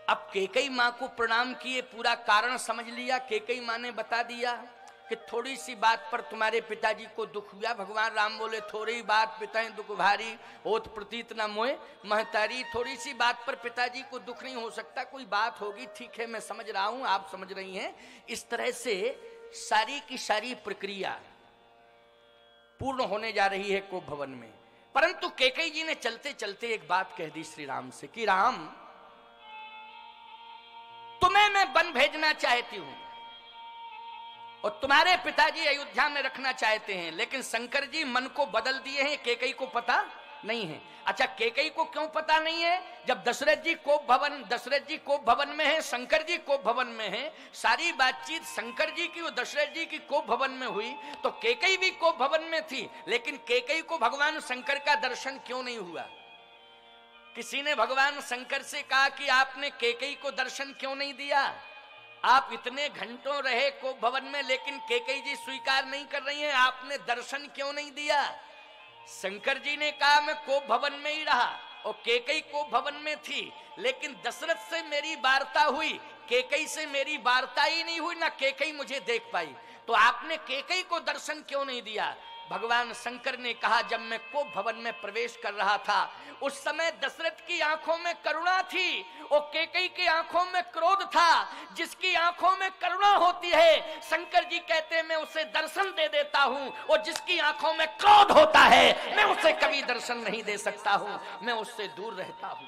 अब केकई माँ को प्रणाम किए, पूरा कारण समझ लिया। केकई माँ ने बता दिया कि थोड़ी सी बात पर तुम्हारे पिताजी को दुख हुआ। भगवान राम बोले थोड़ी बात पिताएं दुख भारी, होत प्रतीत न मोए महतारी। थोड़ी सी बात पर पिताजी को दुख नहीं हो सकता, कोई बात होगी, ठीक है मैं समझ रहा हूं, आप समझ रही हैं। इस तरह से सारी की सारी प्रक्रिया पूर्ण होने जा रही है कोप भवन में। परंतु केकई जी ने चलते चलते एक बात कह दी श्री राम से कि राम, तुम्हें मैं वन भेजना चाहती हूं और तुम्हारे पिताजी अयोध्या में रखना चाहते हैं, लेकिन शंकर जी मन को बदल दिए हैं, केकई को पता नहीं है। अच्छा, केकई को क्यों पता नहीं है? जब दशरथ जी कोप भवन में है, शंकर जी कोप भवन में है, सारी बातचीत शंकर जी की और दशरथ जी की कोप भवन में हुई, तो केकई भी कोप भवन में थी, लेकिन केकई को भगवान शंकर का दर्शन क्यों नहीं हुआ? किसी ने भगवान शंकर से कहा कि आपने केकई को दर्शन क्यों नहीं दिया? आप इतने घंटों रहे कोप भवन में, लेकिन केकई जी स्वीकार नहीं कर रही हैं, आपने दर्शन क्यों नहीं दिया? शंकर जी ने कहा मैं कोप भवन में ही रहा और केकई कोप भवन में थी, लेकिन दशरथ से मेरी वार्ता हुई, केकई से मेरी वार्ता ही नहीं हुई, ना केकई मुझे देख पाई, तो आपने केकई को दर्शन क्यों नहीं दिया? भगवान शंकर ने कहा जब मैं कोप भवन में प्रवेश कर रहा था, उस समय दशरथ की आंखों में करुणा थी और केकई की आंखों में क्रोध था। जिसकी आंखों में करुणा होती है, शंकर जी कहते हैं मैं उसे दर्शन दे देता हूं, और जिसकी आंखों में क्रोध होता है मैं उसे कभी दर्शन नहीं दे सकता हूं, मैं उससे दूर रहता हूं।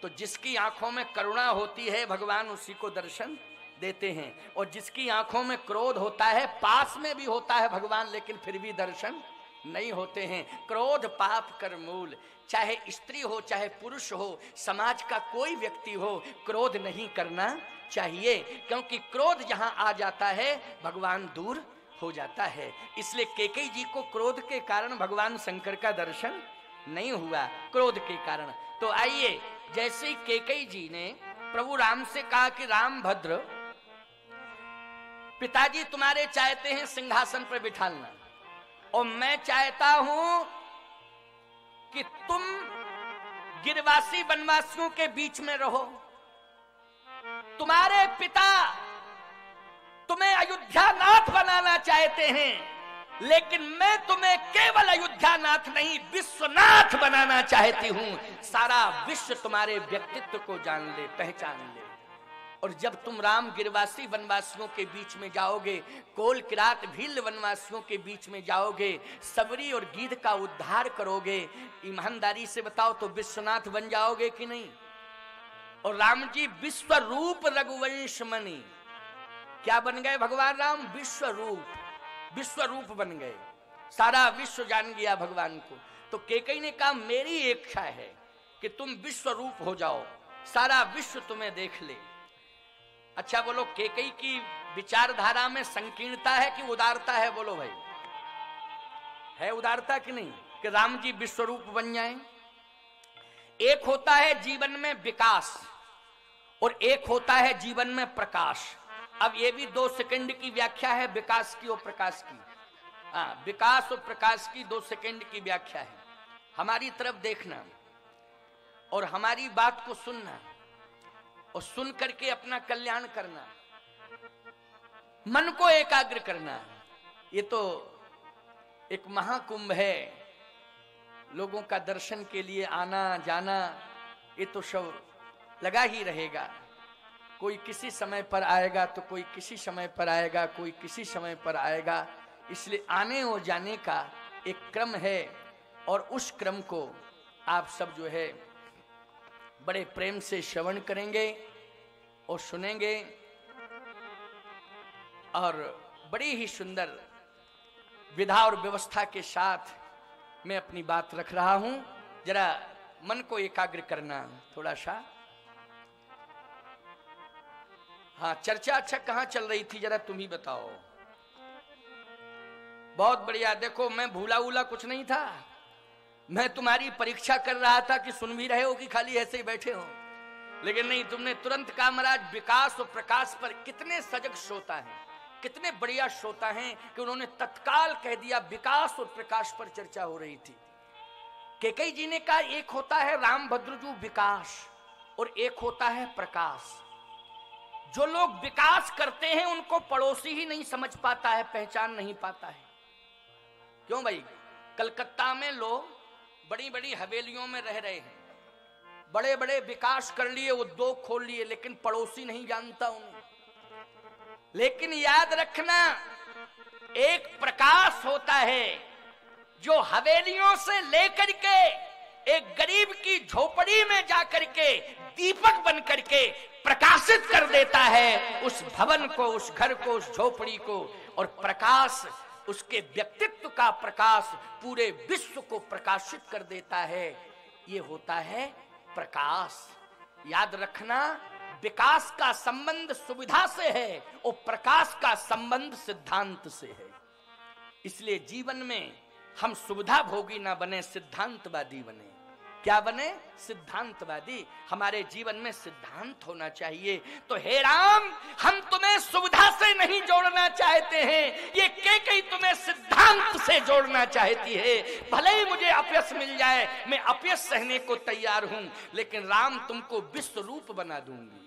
तो जिसकी आंखों में करुणा होती है भगवान उसी को दर्शन देते हैं, और जिसकी आंखों में क्रोध होता है, पास में भी होता है भगवान लेकिन फिर भी दर्शन नहीं होते हैं। क्रोध पाप कर मूल, चाहे स्त्री हो चाहे पुरुष हो, समाज का कोई व्यक्ति हो, क्रोध नहीं करना चाहिए, क्योंकि क्रोध जहां आ जाता है भगवान दूर हो जाता है। इसलिए केकई जी को क्रोध के कारण भगवान शंकर का दर्शन नहीं हुआ, क्रोध के कारण। तो आइए, जैसे ही केकई जी ने प्रभु राम से कहा कि राम भद्र, पिताजी तुम्हारे चाहते हैं सिंहासन पर बिठालना, और मैं चाहता हूं कि तुम गिरवासी वनवासियों के बीच में रहो। तुम्हारे पिता तुम्हें अयोध्या नाथ बनाना चाहते हैं, लेकिन मैं तुम्हें केवल अयोध्या नाथ नहीं विश्वनाथ बनाना चाहती हूं। सारा विश्व तुम्हारे व्यक्तित्व को जान ले, पहचान ले। और जब तुम राम गिरवासी वनवासियों के बीच में जाओगे, कोल किरात भील वनवासियों के बीच में जाओगे, सबरी और गीध का उद्धार करोगे, ईमानदारी से बताओ तो विश्वनाथ बन जाओगे कि नहीं? और राम जी विश्व रूप रघुवंश मणि, क्या बन गए भगवान राम? विश्व रूप बन गए, सारा विश्व जान गया भगवान को। तो केकई ने कहा मेरी इच्छा है कि तुम विश्व रूप हो जाओ, सारा विश्व तुम्हें देख ले। अच्छा बोलो, केकई की विचारधारा में संकीर्णता है कि उदारता है? बोलो भाई, है उदारता कि नहीं कि राम जी विश्व रूप बन जाएं? एक होता है जीवन में विकास और एक होता है जीवन में प्रकाश। अब ये भी 2 सेकंड की व्याख्या है विकास की और प्रकाश की। विकास और प्रकाश की 2 सेकंड की व्याख्या है। हमारी तरफ देखना और हमारी बात को सुनना और सुन करके अपना कल्याण करना, मन को एकाग्र करना। ये तो एक महाकुंभ है, लोगों का दर्शन के लिए आना जाना, ये तो सब लगा ही रहेगा। कोई किसी समय पर आएगा तो कोई किसी समय पर आएगा, कोई किसी समय पर आएगा। इसलिए आने और जाने का एक क्रम है, और उस क्रम को आप सब जो है बड़े प्रेम से श्रवण करेंगे और सुनेंगे, और बड़ी ही सुंदर विधा और व्यवस्था के साथ मैं अपनी बात रख रहा हूं। जरा मन को एकाग्र करना थोड़ा सा। हाँ, चर्चा अच्छा कहाँ चल रही थी जरा तुम ही बताओ। बहुत बढ़िया। देखो, मैं भूला उला कुछ नहीं था, मैं तुम्हारी परीक्षा कर रहा था कि सुन भी रहे हो कि खाली ऐसे ही बैठे हो। लेकिन नहीं, तुमने तुरंत कहा महाराज विकास और प्रकाश पर कितने सजग श्रोता हैं, कितने बढ़िया श्रोता हैं कि उन्होंने तत्काल कह दिया विकास और प्रकाश पर चर्चा हो रही थी। केकई जी ने कहा एक होता है राम भद्रजू विकास और एक होता है प्रकाश। जो लोग विकास करते हैं उनको पड़ोसी ही नहीं समझ पाता है, पहचान नहीं पाता है। क्यों भाई? कलकत्ता में लोग बड़ी बड़ी हवेलियों में रह रहे हैं, बड़े बड़े विकास कर लिए, उद्योग खोल लिए, लेकिन पड़ोसी नहीं जानता उन्हें। लेकिन याद रखना, एक प्रकाश होता है जो हवेलियों से लेकर के एक गरीब की झोपड़ी में जाकर के दीपक बन करके प्रकाशित कर देता है उस भवन को, उस घर को, उस झोपड़ी को। और प्रकाश, उसके व्यक्तित्व का प्रकाश पूरे विश्व को प्रकाशित कर देता है। ये होता है प्रकाश। याद रखना, विकास का संबंध सुविधा से है और प्रकाश का संबंध सिद्धांत से है। इसलिए जीवन में हम सुविधा भोगी ना बने, सिद्धांतवादी बने। क्या बने? सिद्धांतवादी। हमारे जीवन में सिद्धांत होना चाहिए। तो हे राम, हम तुम्हें सुविधा से नहीं जोड़ना चाहते हैं, ये कैकेयी तुम्हें सिद्धांत से जोड़ना चाहती है। भले ही मुझे अपयश मिल जाए, मैं अपयश सहने को तैयार हूं, लेकिन राम तुमको विश्व रूप बना दूंगी।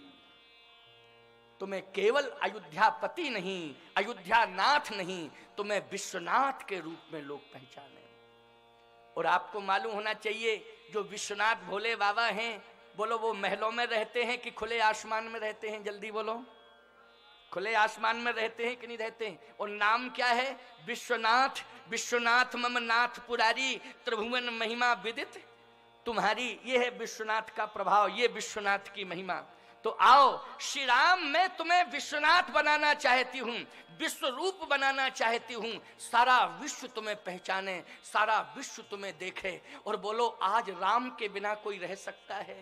तुम्हें केवल अयोध्यापति नहीं, अयोध्यानाथ नहीं, तुम्हें विश्वनाथ के रूप में लोग पहचाने। और आपको मालूम होना चाहिए, जो विश्वनाथ भोले बाबा हैं, बोलो वो महलों में रहते हैं कि खुले आसमान में रहते हैं? जल्दी बोलो। खुले आसमान में रहते हैं कि नहीं रहते हैं? और नाम क्या है? विश्वनाथ। विश्वनाथ मम नाथ पुरारी, त्रिभुवन महिमा विदित तुम्हारी। ये है विश्वनाथ का प्रभाव, ये विश्वनाथ की महिमा। तो आओ श्री राम, मैं तुम्हें विश्वनाथ बनाना चाहती हूं, विश्व रूप बनाना चाहती हूं। सारा विश्व तुम्हें पहचाने, सारा विश्व तुम्हें देखे और बोलो आज राम के बिना कोई रह सकता है?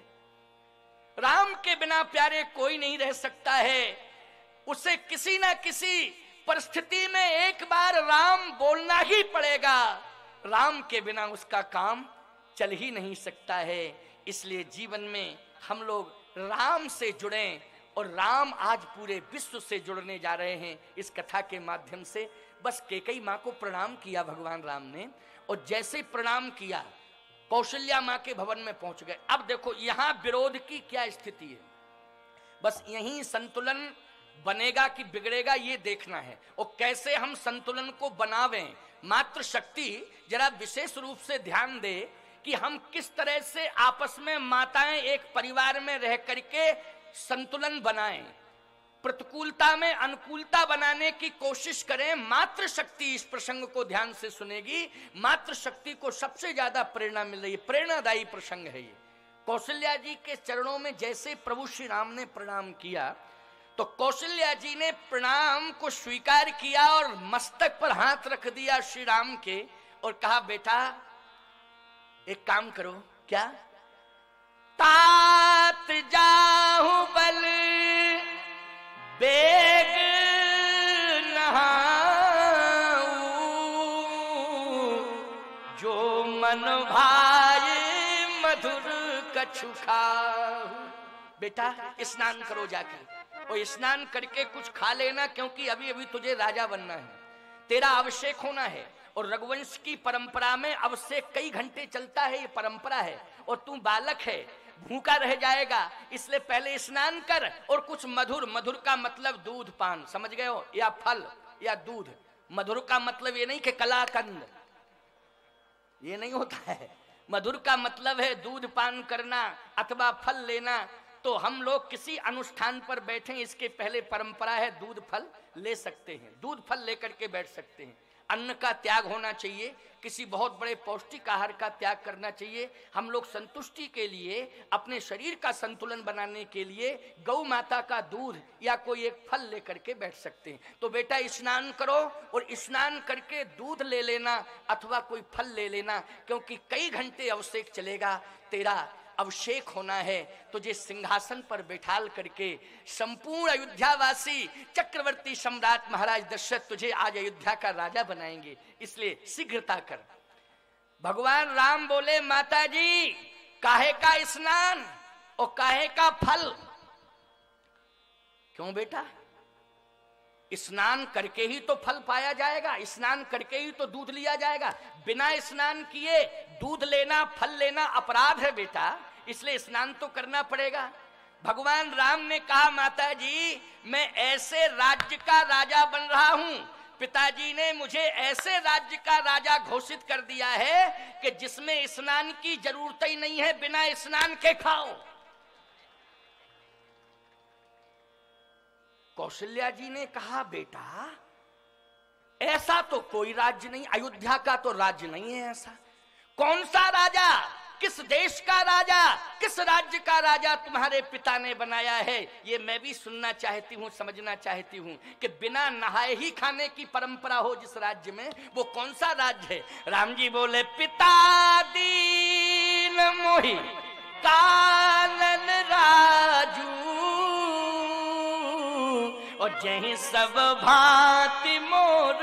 राम के बिना प्यारे कोई नहीं रह सकता है। उसे किसी ना किसी परिस्थिति में एक बार राम बोलना ही पड़ेगा। राम के बिना उसका काम चल ही नहीं सकता है। इसलिए जीवन में हम लोग राम से जुड़ें, और राम आज पूरे विश्व से जुड़ने जा रहे हैं इस कथा के माध्यम से। बस कैकेयी माँ को प्रणाम किया भगवान राम ने, और जैसे प्रणाम किया कौशल्या माँ के भवन में पहुंच गए। अब देखो यहाँ विरोध की क्या स्थिति है, बस यहीं संतुलन बनेगा कि बिगड़ेगा ये देखना है, और कैसे हम संतुलन को बनावें। मातृशक्ति जरा विशेष रूप से ध्यान दे कि हम किस तरह से आपस में माताएं एक परिवार में रह करके संतुलन बनाएं, प्रतिकूलता में अनुकूलता बनाने की कोशिश करें। मातृशक्ति इस प्रसंग को ध्यान से सुनेगी। मातृशक्ति को सबसे ज्यादा प्रेरणा मिल रही है, प्रेरणादायी प्रसंग है ये। कौशल्या जी के चरणों में जैसे प्रभु श्री राम ने प्रणाम किया, तो कौशल्या जी ने प्रणाम को स्वीकार किया और मस्तक पर हाथ रख दिया श्री राम के, और कहा बेटा एक काम करो। क्या? तात जाहु बल बेग नहाऊं, जो मन भाए मधुर कछु खाऊं। बेटा स्नान करो जाकर, और स्नान करके कुछ खा लेना, क्योंकि अभी अभी तुझे राजा बनना है, तेरा अभिषेक होना है। और रघुवंश की परंपरा में अभिषेक कई घंटे चलता है, ये परंपरा है, और तू बालक है, भूखा रह जाएगा। इसलिए पहले स्नान कर और कुछ मधुर, मधुर का मतलब दूध पान, समझ गए हो, या फल या दूध। मधुर का मतलब ये नहीं कि कलाकंद, ये नहीं होता है। मधुर का मतलब है दूध पान करना अथवा फल लेना। तो हम लोग किसी अनुष्ठान पर बैठे, इसके पहले परंपरा है दूध फल ले सकते हैं, दूध फल लेकर के बैठ सकते हैं। अन्न का त्याग होना चाहिए, किसी बहुत बड़े पौष्टिक आहार का त्याग करना चाहिए। हम लोग संतुष्टि के लिए, अपने शरीर का संतुलन बनाने के लिए गौ माता का दूध या कोई एक फल लेकर के बैठ सकते हैं। तो बेटा स्नान करो और स्नान करके दूध ले लेना अथवा कोई फल ले लेना, क्योंकि कई घंटे अभिषेक चलेगा, तेरा अभिषेक होना है। तुझे सिंहासन पर बैठाल करके संपूर्ण अयोध्यावासी चक्रवर्ती सम्राट महाराज दशरथ तुझे आज अयोध्या का राजा बनाएंगे, इसलिए शीघ्रता कर। भगवान राम बोले माता जी काहे का स्नान और काहे का फल? क्यों बेटा? स्नान करके ही तो फल पाया जाएगा, स्नान करके ही तो दूध लिया जाएगा। बिना स्नान किए दूध लेना, फल लेना अपराध है बेटा, इसलिए स्नान तो करना पड़ेगा। भगवान राम ने कहा माता जी मैं ऐसे राज्य का राजा बन रहा हूं, पिताजी ने मुझे ऐसे राज्य का राजा घोषित कर दिया है कि जिसमें स्नान की जरूरत ही नहीं है, बिना स्नान के खाओ। कौशल्या जी ने कहा बेटा ऐसा तो कोई राज्य नहीं, अयोध्या का तो राज्य नहीं है ऐसा। कौन सा राजा, किस देश का राजा, किस राज्य का राजा तुम्हारे पिता ने बनाया है, ये मैं भी सुनना चाहती हूँ, समझना चाहती हूँ कि बिना नहाए ही खाने की परंपरा हो जिस राज्य में, वो कौन सा राज्य है। राम जी बोले पिता दीन मोहि कानन राजू, और जहीं सब भांति मोर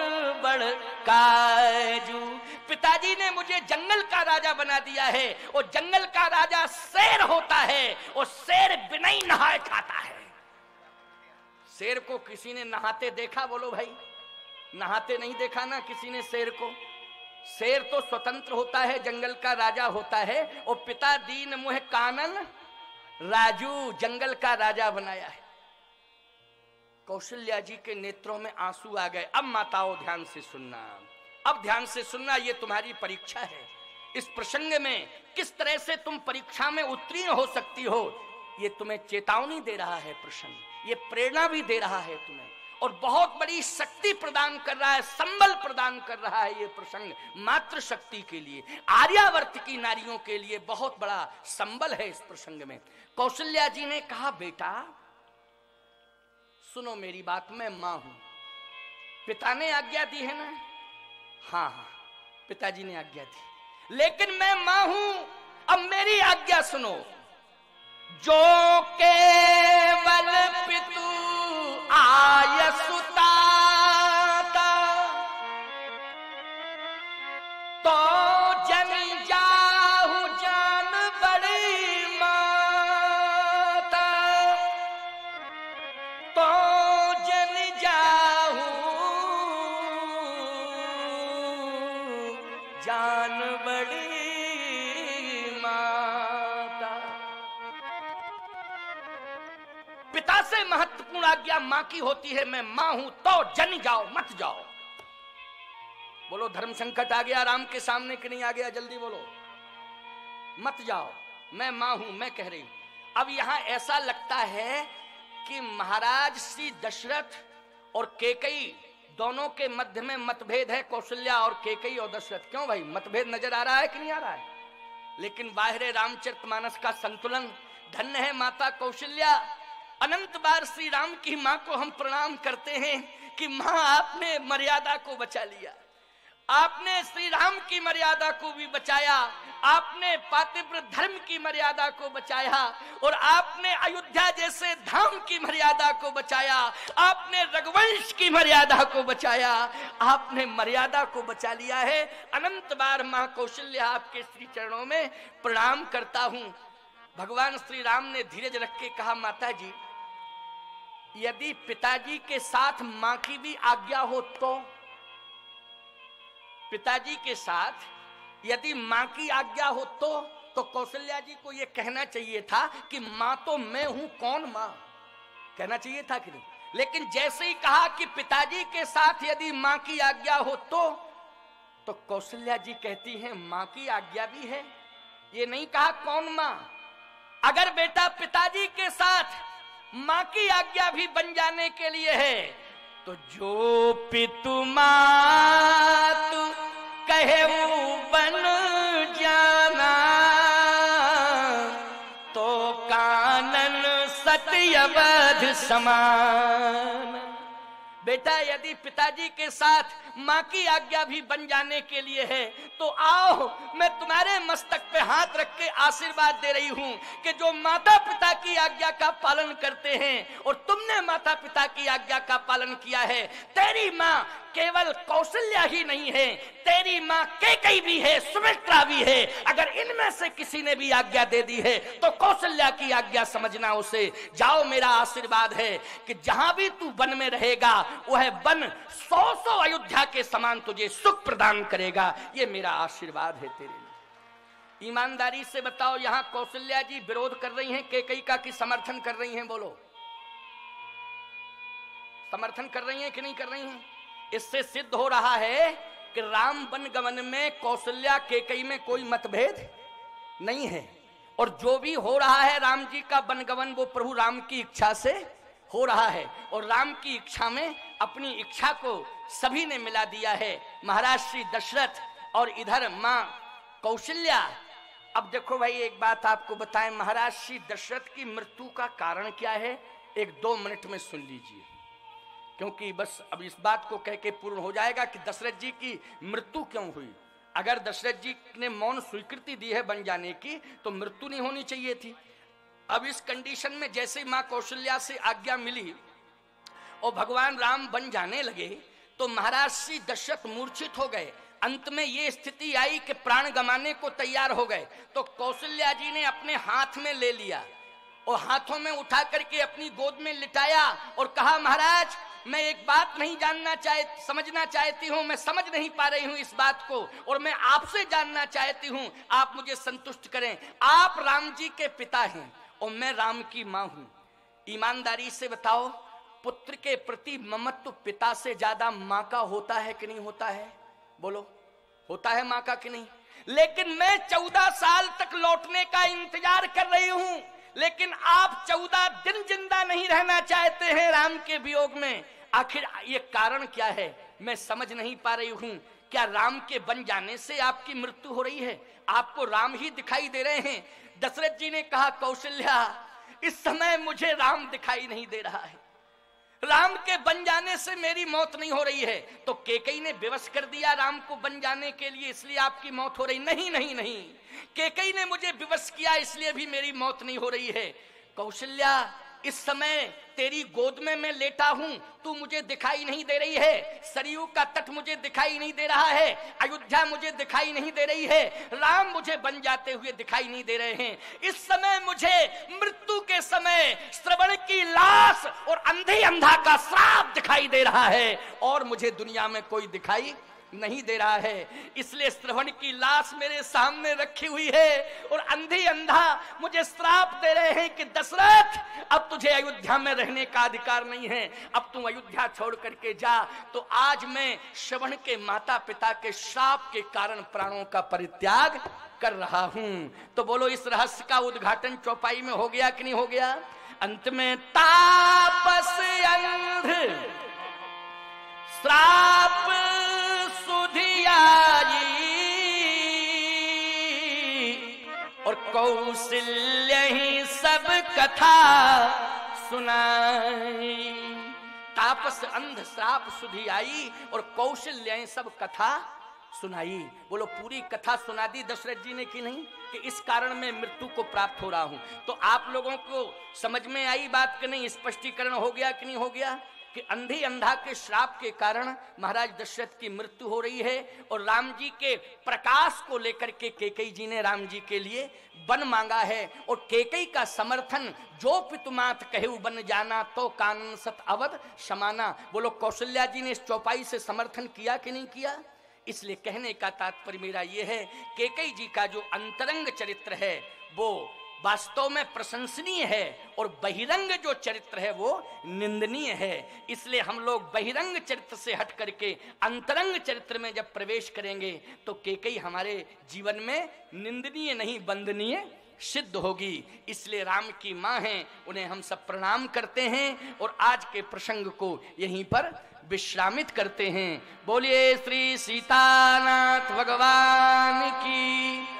बड़ काजू। पिताजी ने मुझे जंगल का राजा बना दिया है, और जंगल का राजा शेर होता है, और शेर बिना ही नहाए खाता है। शेर को किसी ने नहाते देखा? बोलो भाई, नहाते नहीं देखा ना किसी ने शेर को। शेर तो स्वतंत्र होता है, जंगल का राजा होता है, और पिता दीन मुह कानन राजू, जंगल का राजा बनाया है। कौशल्या जी के नेत्रों में आंसू आ गए। अब माताओं ध्यान से सुनना, अब ध्यान से सुनना, ये तुम्हारी परीक्षा है। इस प्रसंग में किस तरह से तुम परीक्षा में उत्तीर्ण हो सकती हो, ये तुम्हें चेतावनी दे रहा है प्रसंग, ये प्रेरणा भी दे रहा है तुम्हें, और बहुत बड़ी शक्ति प्रदान कर रहा है, संबल प्रदान कर रहा है। ये प्रसंग मातृशक्ति के लिए, आर्यावर्त की नारियों के लिए बहुत बड़ा संबल है इस प्रसंग में। कौशल्या जी ने कहा बेटा सुनो मेरी बात, मैं मां हूं, पिता ने आज्ञा दी है ना? हाँ हाँ पिताजी ने आज्ञा दी, लेकिन मैं मां हूं, अब मेरी आज्ञा सुनो। जो केवल पितु आय सुता तो जन जाहु जान बड़ी माता, तो जन जाहु जान बड़ी माता। पिता से महत्वपूर्ण आज्ञा मां की होती है। मैं मां हूं तो जन जाओ मत जाओ। बोलो धर्म संकट आ गया राम के सामने कि नहीं आ गया? जल्दी बोलो। मत जाओ, मैं मां हूं, मैं कह रही हूं। अब यहां ऐसा लगता है कि महाराज श्री दशरथ और केकई दोनों के मध्य में मतभेद है, कौशल्या और केकई और दशरथ। क्यों भाई, मतभेद नजर आ रहा है कि नहीं आ रहा है? लेकिन बाहर रामचरितमानस का संतुलन, धन्य है माता कौशल्या। अनंत बार श्री राम की मां को हम प्रणाम करते हैं कि मां आपने मर्यादा को बचा लिया, आपने श्री राम की मर्यादा को भी बचाया, आपने पातिव्र धर्म की मर्यादा को बचाया, और आपने अयोध्या जैसे धाम की मर्यादा को बचाया, आपने रघुवंश की मर्यादा को बचाया, आपने मर्यादा को बचा लिया है। अनंत बार मां कौशल्या आपके श्री चरणों में प्रणाम करता हूं। भगवान श्री राम ने धीरज रख के कहा माता जी यदि पिताजी के साथ मां की भी आज्ञा हो तो, पिताजी के साथ यदि मां की आज्ञा हो तो कौशल्या जी को यह कहना चाहिए था कि मां तो मैं हूं, कौन मां, कहना चाहिए था कि नहीं? लेकिन जैसे ही कहा कि पिताजी के साथ यदि मां की आज्ञा हो तो कौशल्या जी कहती हैं मां की आज्ञा भी है। ये नहीं कहा कौन मां। अगर बेटा पिताजी के साथ मां की आज्ञा भी बन जाने के लिए है तो जो पितु मातु कहे वो बन जाना, तो कानन सत्यवध समान। बेटा यदि पिताजी के साथ मां की आज्ञा भी बन जाने के लिए है तो आओ, मैं तुम्हारे मस्तक पे हाथ रख के आशीर्वाद दे रही हूं कि जो माता पिता की आज्ञा का पालन करते हैं, और तुमने माता पिता की आज्ञा का पालन किया है, तेरी मां केवल कौशल्या ही नहीं है, तेरी मां कैकेयी भी है, सुमित्रा भी है। अगर इनमें से किसी ने भी आज्ञा दे दी है तो कौशल्या की आज्ञा समझना उसे। जाओ, मेरा आशीर्वाद है कि जहां भी तू वन में रहेगा वह वन 100 अयोध्या के समान तुझे सुख प्रदान करेगा। ये मेरा आशीर्वाद है तेरे लिए। ईमानदारी से बताओ, यहां कौशल्या जी विरोध कर रही हैं कैकेयी का कि समर्थन कर रही हैं? बोलो, समर्थन कर रही हैं कि नहीं कर रही हैं? इससे सिद्ध हो रहा है कि राम वनगमन में कौशल्या कैकेयी में कोई मतभेद नहीं है, और जो भी हो रहा है राम जी का वनगमन वो प्रभु राम की इच्छा से हो रहा है, और राम की इच्छा में अपनी इच्छा को सभी ने मिला दिया है, महाराज श्री दशरथ और इधर मां कौशल्या। अब देखो भाई, एक बात आपको बताएं, महाराज श्री दशरथ की मृत्यु का कारण क्या है, 1-2 मिनट में सुन लीजिए, क्योंकि बस अब इस बात को कह के पूर्ण हो जाएगा कि दशरथ जी की मृत्यु क्यों हुई। अगर दशरथ जी ने मौन स्वीकृति दी है बन जाने की, तो मृत्यु नहीं होनी चाहिए थी। अब इस कंडीशन में जैसे ही मां कौशल्या से आज्ञा मिली और भगवान राम बन जाने लगे, तो महाराज श्री दशरथ मूर्छित हो गए। अंत में ये स्थिति आई कि प्राण गंवाने को तैयार हो गए, तो कौशल्या जी ने अपने हाथ में ले लिया और हाथों में उठा करके अपनी गोद में लिटाया और कहा, महाराज मैं एक बात नहीं समझना चाहती हूँ, मैं समझ नहीं पा रही हूँ इस बात को, और मैं आपसे जानना चाहती हूँ, आप मुझे संतुष्ट करें। आप राम जी के पिता हैं और मैं राम की माँ हूँ। ईमानदारी से बताओ, पुत्र के प्रति ममत्व पिता से ज्यादा माँ का होता है कि नहीं होता है? बोलो, होता है माँ का कि नहीं? लेकिन मैं 14 साल तक लौटने का इंतजार कर रही हूं, लेकिन आप 14 दिन जिंदा नहीं रहना चाहते हैं राम के वियोग में। आखिर ये कारण क्या है, मैं समझ नहीं पा रही हूं। क्या राम के बन जाने से आपकी मृत्यु हो रही है? आपको राम ही दिखाई दे रहे हैं? दशरथ जी ने कहा, कौशल्या इस समय मुझे राम दिखाई नहीं दे रहा है, राम के बन जाने से मेरी मौत नहीं हो रही है। तो कैकेयी ने विवश कर दिया राम को बन जाने के लिए, इसलिए आपकी मौत हो रही? नहीं नहीं नहीं, कैकेयी ने मुझे विवश किया इसलिए भी मेरी मौत नहीं हो रही है। कौशल्या इस समय तेरी गोद में मैं लेटा हूं, तू मुझे दिखाई नहीं दे रही है, सरयू का तट मुझे दिखाई नहीं दे रहा है, अयोध्या मुझे दिखाई नहीं दे रही है, राम मुझे बन जाते हुए दिखाई नहीं दे रहे हैं। इस समय मुझे मृत्यु के समय श्रवण की लाश और अंधे अंधा का श्राप दिखाई दे रहा है, और मुझे दुनिया में कोई दिखाई नहीं दे रहा है। इसलिए श्रवण की लाश मेरे सामने रखी हुई है और अंधी अंधा मुझे श्राप दे रहे हैं कि दशरथ अब तुझे अयोध्या में रहने का अधिकार नहीं है, अब तू अयोध्या छोड़ करके जा। तो आज मैं श्रवण के माता पिता के श्राप के कारण प्राणों का परित्याग कर रहा हूं। तो बोलो, इस रहस्य का उद्घाटन चौपाई में हो गया कि नहीं हो गया? अंत में तापस अंध श्राप सुधियाई और कौशल्य ही सब कथा सुनाई। तापस अंध श्राप सुधियाई और कौशल्य ही सब कथा सुनाई। बोलो, पूरी कथा सुना दी दशरथ जी ने कि नहीं, कि इस कारण मैं मृत्यु को प्राप्त हो रहा हूं। तो आप लोगों को समझ में आई बात कि नहीं? स्पष्टीकरण हो गया कि नहीं हो गया कि अंधी अंधा के श्राप के कारण महाराज दशरथ की मृत्यु हो रही है, और राम जी के प्रकाश को लेकर के कैकेयी जी ने राम जी के लिए वन मांगा है। और कैकेयी का समर्थन, जो पितुमात कहेउ बन जाना तो कानन सत अवध समाना। बोलो, कौशल्या जी ने इस चौपाई से समर्थन किया कि नहीं किया? इसलिए कहने का तात्पर्य मेरा यह है, कैकेयी जी का जो अंतरंग चरित्र है वो वास्तव में प्रशंसनीय है, और बहिरंग जो चरित्र है वो निंदनीय है। इसलिए हम लोग बहिरंग चरित्र से हट करके अंतरंग चरित्र में जब प्रवेश करेंगे तो कैकेयी हमारे जीवन में निंदनीय नहीं वंदनीय सिद्ध होगी। इसलिए राम की मां हैं, उन्हें हम सब प्रणाम करते हैं और आज के प्रसंग को यहीं पर विश्रामित करते हैं। बोलिए श्री सीतानाथ भगवान की।